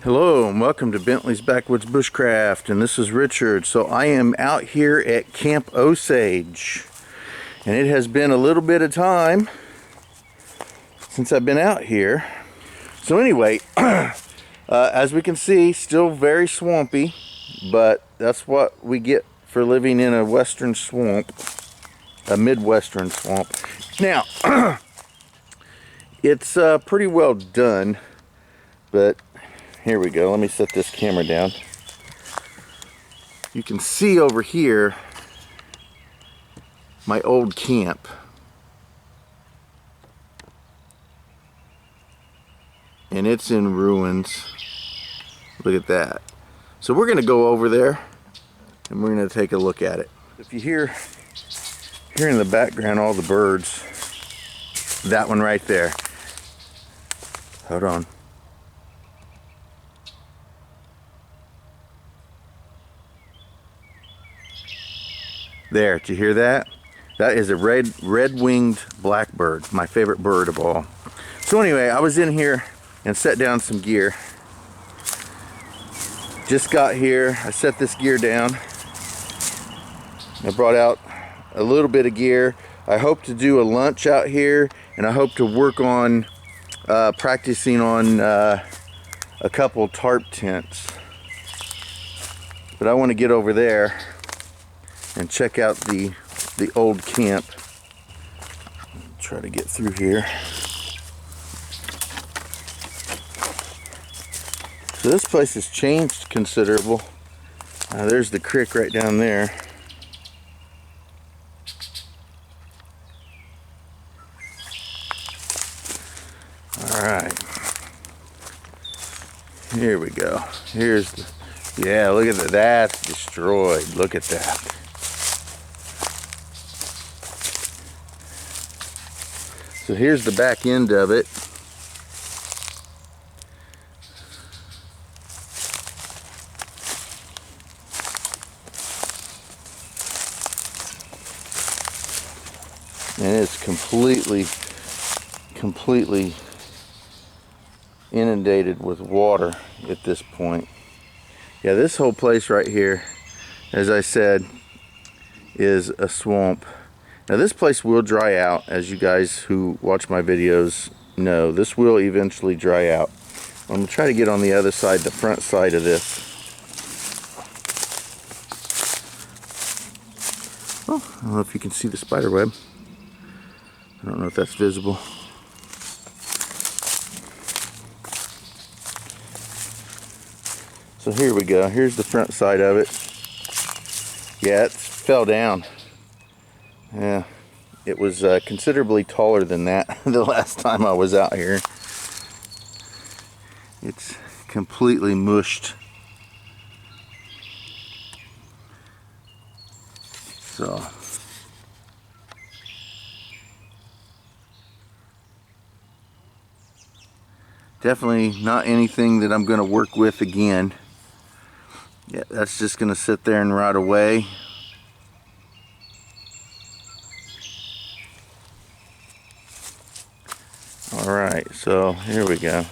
Hello and welcome to Bentley's Backwoods Bushcraft, and this is Richard. So I am out here at Camp Osage, and it has been a little bit of time since I've been out here. So anyway, as we can see, still very swampy, but that's what we get for living in a western swamp, a midwestern swamp. Now, it's pretty well done, but here we go. Let me set this camera down. You can see over here my old camp. And it's in ruins. Look at that. So we're going to go over there and we're going to take a look at it. If you hear in the background all the birds, that one right there. Hold on. There, did you hear that? That is a red-winged blackbird, my favorite bird of all. So anyway, I was in here and set down some gear. Just got here, I set this gear down. I brought out a little bit of gear. I hope to do a lunch out here, and I hope to work on practicing on a couple tarp tents. But I want to get over there and check out the old camp. Try to get through here. So this place has changed considerable. There's the creek right down there. Alright. Here we go. Here's the, yeah, look at that. That's destroyed. Look at that. So here's the back end of it. And it's completely inundated with water at this point. Yeah, this whole place right here, as I said, is a swamp. Now this place will dry out, as you guys who watch my videos know. This will eventually dry out. I'm going to try to get on the other side, the front side of this. Oh, I don't know if you can see the spider web. I don't know if that's visible. So here we go. Here's the front side of it. Yeah, it fell down. Yeah, it was considerably taller than that the last time I was out here. It's completely mushed. So definitely not anything that I'm going to work with again. Yeah, that's just going to sit there and rot away. Alright, so here we go.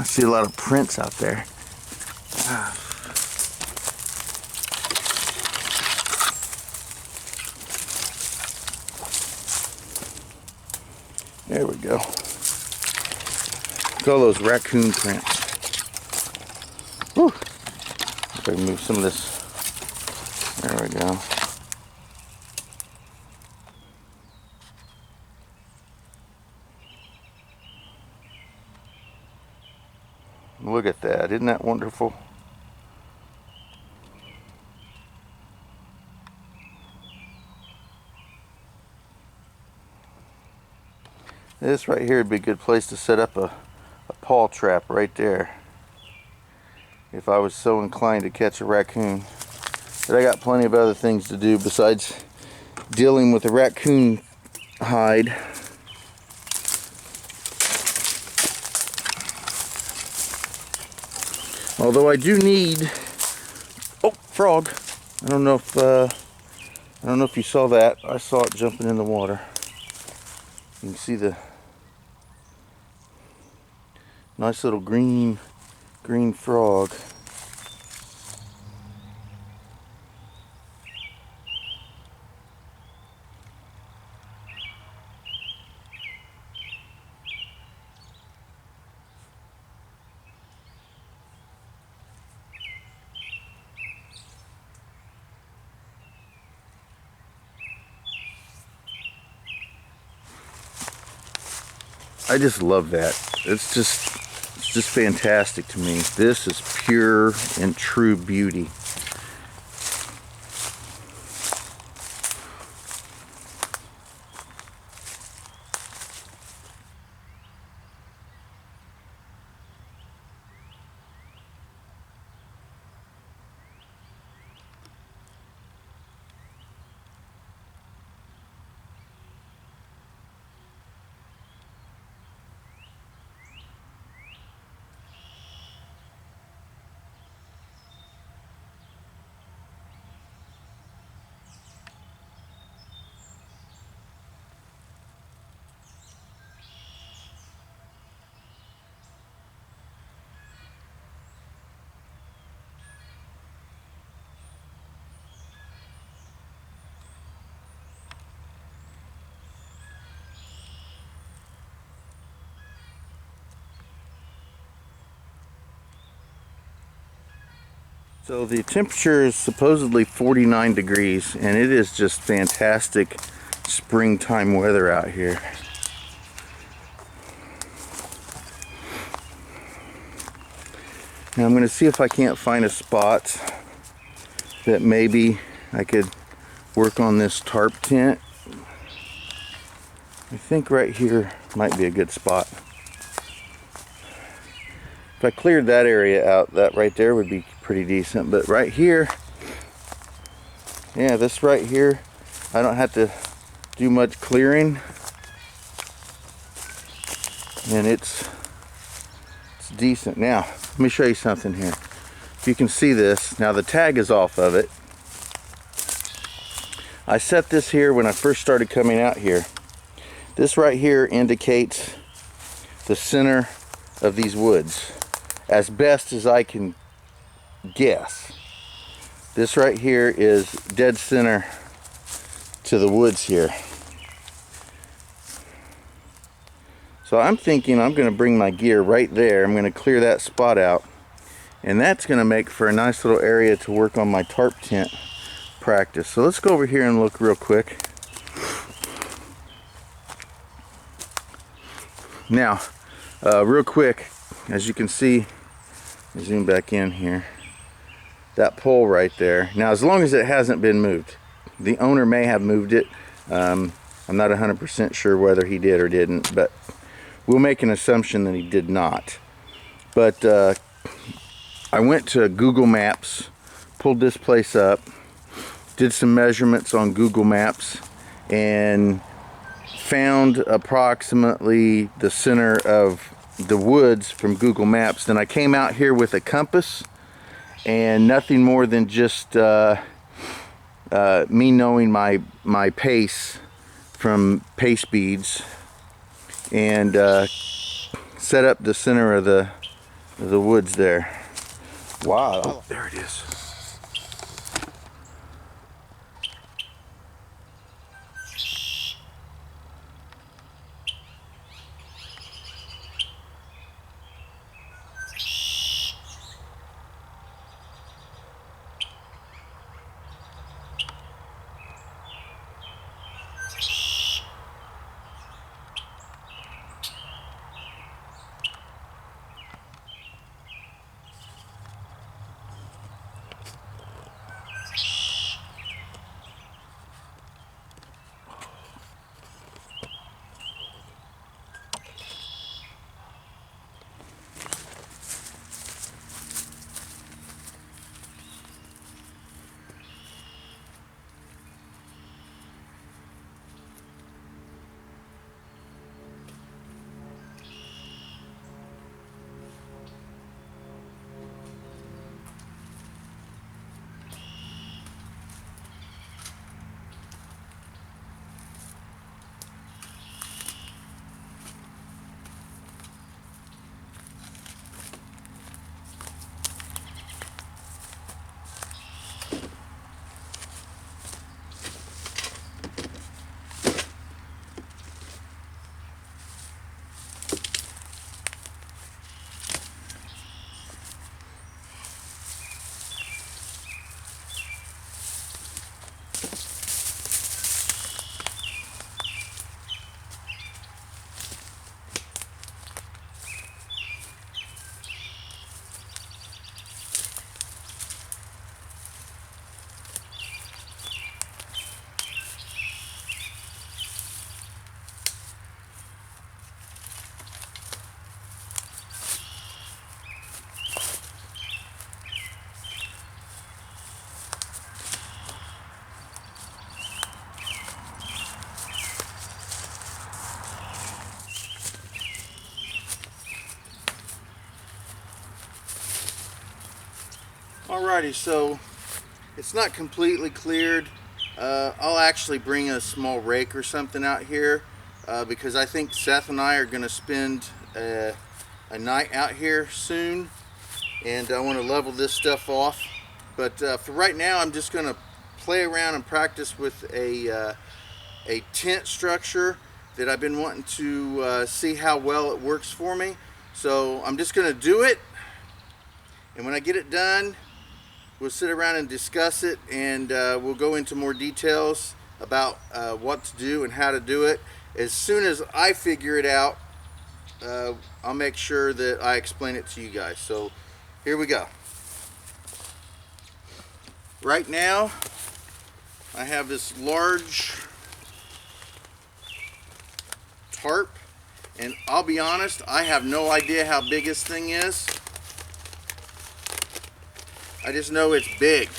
I see a lot of prints out there. There we go. Look at all those raccoon prints. Whew. If I can move some of this. There we go. Look at that. Isn't that wonderful? This right here would be a good place to set up a paw trap right there, if I was so inclined to catch a raccoon. But I got plenty of other things to do besides dealing with the raccoon hide. Although I do need, oh, frog. I don't know if you saw that. I saw it jumping in the water. You can see the nice little green frog. I just love that. It's just fantastic to me. This is pure and true beauty. So the temperature is supposedly 49 degrees, and it is just fantastic springtime weather out here. Now I'm going to see if I can't find a spot that maybe I could work on this tarp tent. I think right here might be a good spot. If I cleared that area out, that right there would be pretty decent. But right here, yeah, this right here, I don't have to do much clearing. And it's decent. Now, let me show you something here. If you can see this, now the tag is off of it. I set this here when I first started coming out here. This right here indicates the center of these woods, as best as I can guess. This right here is dead center to the woods here. So I'm thinking I'm going to bring my gear right there. I'm going to clear that spot out, and that's going to make for a nice little area to work on my tarp tent practice. So let's go over here and look real quick. Now, real quick, as you can see, zoom back in here, that pole right there. Now, as long as it hasn't been moved, the owner may have moved it. I'm not 100% sure whether he did or didn't, but we'll make an assumption that he did not. But I went to Google Maps, pulled this place up, did some measurements on Google Maps, and found approximately the center of the woods from Google Maps. Then I came out here with a compass and nothing more than just me knowing my pace from pace beads, and set up the center of the the woods there. Wow. Oh, there it is. Alrighty, so it's not completely cleared. I'll actually bring a small rake or something out here because I think Seth and I are going to spend a night out here soon, and I want to level this stuff off. But for right now, I'm just going to play around and practice with a tent structure that I've been wanting to see how well it works for me. So I'm just going to do it, and when I get it done, we'll sit around and discuss it, and we'll go into more details about what to do and how to do it. As soon as I figure it out, I'll make sure that I explain it to you guys. So here we go. Right now, I have this large tarp, and I'll be honest, I have no idea how big this thing is. I just know it's big.